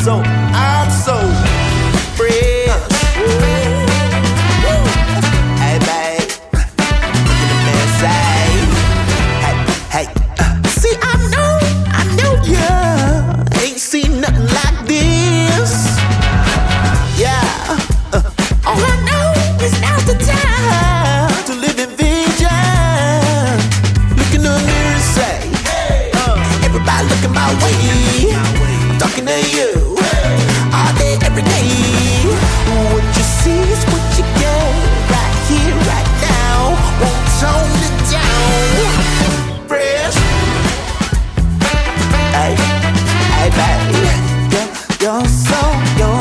I'm so fresh. Hey, babe, look at the man say, hey, hey. See, I know ya ain't seen nothing like this. Yeah, all I know is now's the time to live in vision. Look in the mirror and say, everybody looking my way, talking to you all day, every day. What you see is what you get, right here, right now. Won't tone it down. Fresh. Hey, hey, baby, you're so, yeah,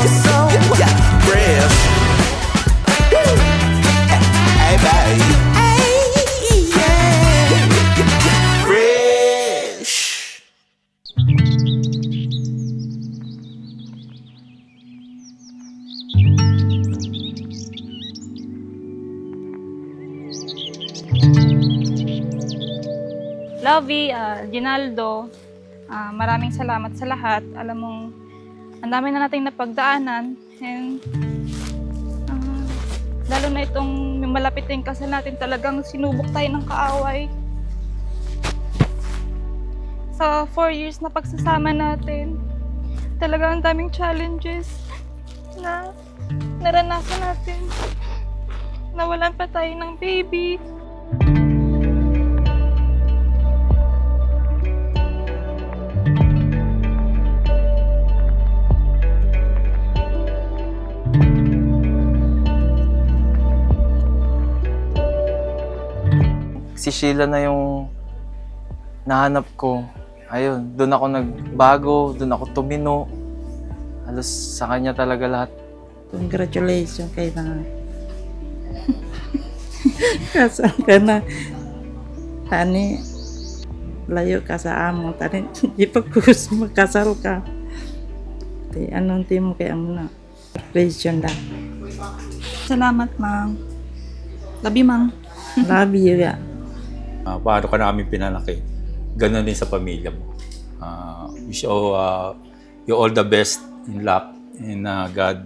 fresh. Hey, baby, hey, yeah, fresh. Lovey, Ginaldo, maraming salamat sa lahat. Alam mong, ang dami na nating napagdaanan. And, lalo na itong malapit na yung kasal natin, talagang sinubok tayo ng kaaway. Sa 4 years na pagsasama natin, talagang ang daming challenges na naranasan natin. Nawalan pa tayo ng baby. Si Sheila na yung nahanap ko. Ayun, doon ako nagbago, doon ako tumino. Halos sa kanya talaga lahat. Congratulations kay na. Kasal ka na. Tani, layo ka sa amo. Tani, di pa kus makasal ka. Di, anong timo kay amo na? Congratulations lang. Salamat, Mang. Love you, Mang. Love you ya. Paano ka namin pinalaki, ganoon din sa pamilya mo. Wish you all the best in luck and God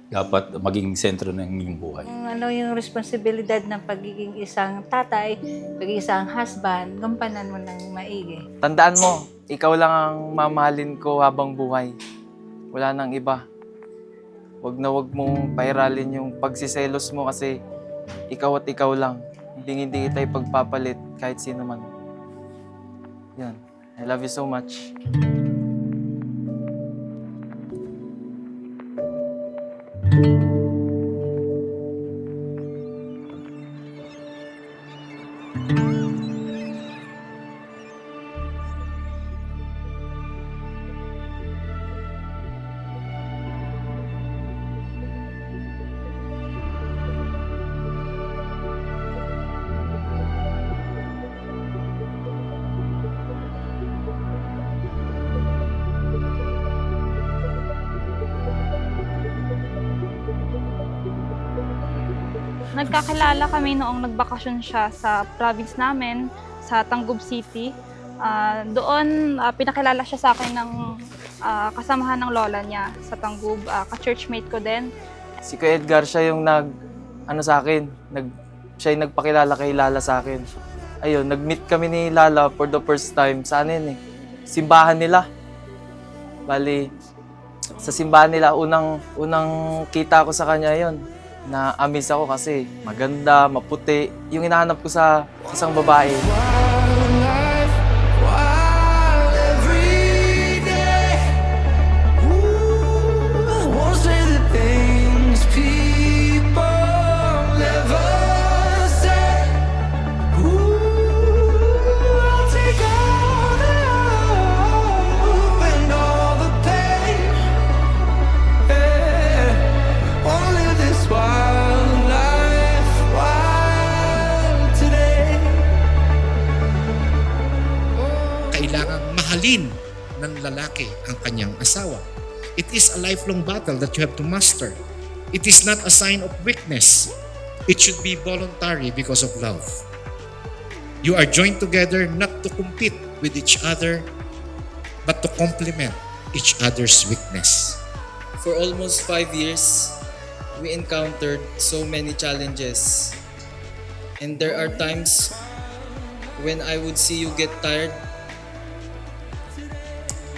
dapat maging sentro ng inyong buhay. Ano yung responsibilidad ng pagiging isang tatay, pagiging isang husband, gampanan mo ng maigi. Tandaan mo, ikaw lang ang mamahalin ko habang buhay. Wala nang iba. Wag mong pairalin yung pagsiselos mo kasi ikaw at ikaw lang. Hindi kita ipagpapalit kahit sino man. Yan. I love you so much. Nagkakilala kami noong nagbakasyon siya sa province namin, sa Tangub City. Doon, pinakilala siya sa akin ng kasamahan ng lola niya sa Tangub, ka-churchmate ko din. Si Kuya Edgar, siya yung siya yung nagpakilala kay Lala sa akin. Ayun, nag-meet kami ni Lala for the first time. Saan yun eh? Simbahan nila. Bali, sa simbahan nila, unang kita ko sa kanya yon. Na-amaze ako kasi maganda, maputi. Yung hinahanap ko sa isang babae. Mahalin ng lalaki ang kanyang asawa. It is a lifelong battle that you have to master. It is not a sign of weakness. It should be voluntary because of love. You are joined together not to compete with each other, but to complement each other's weakness. For almost 5 years, we encountered so many challenges. And there are times when I would see you get tired,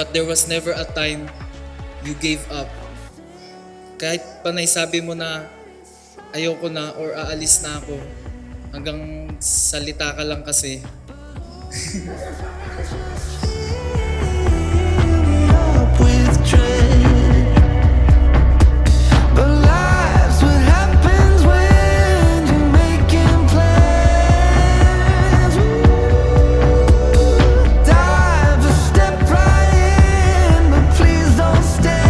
but there was never a time you gave up. Kahit panay sabi mo na ayoko na or aalis na ako, hanggang salita ka lang kasi. Up with dread. But life's what happens when you're making plans. Dive a step right in, but please don't stand.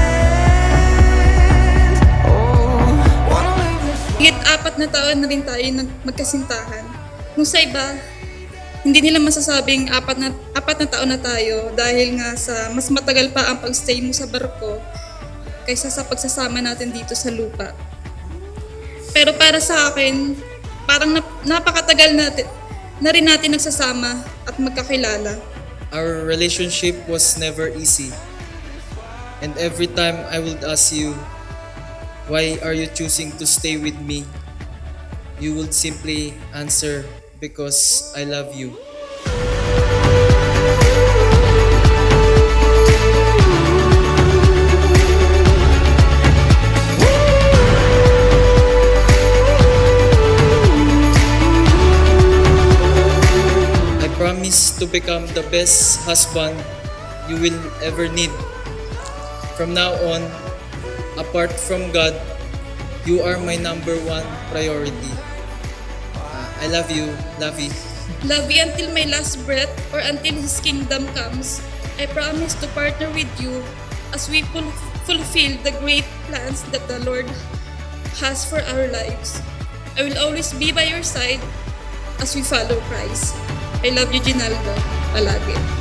Oh, wanna live this. Higit 4 na taon na rin tayo magkasintahan. Kung sa iba, hindi nila masasabing 4 na taon na tayo dahil nga sa mas matagal pa ang pagstay mo sa barko kaysa sa pagsasama natin dito sa lupa. Pero para sa akin, parang napakatagal na rin natin nagsasama at magkakilala. Our relationship was never easy. And every time I would ask you, why are you choosing to stay with me? You would simply answer, because I love you. I promise to become the best husband you will ever need. From now on, apart from God, you are my number 1 priority. I love you, Lavi. Love you until my last breath or until His kingdom comes. I promise to partner with you as we fulfill the great plans that the Lord has for our lives. I will always be by your side as we follow Christ. I love you, Ginaldo. Palagi.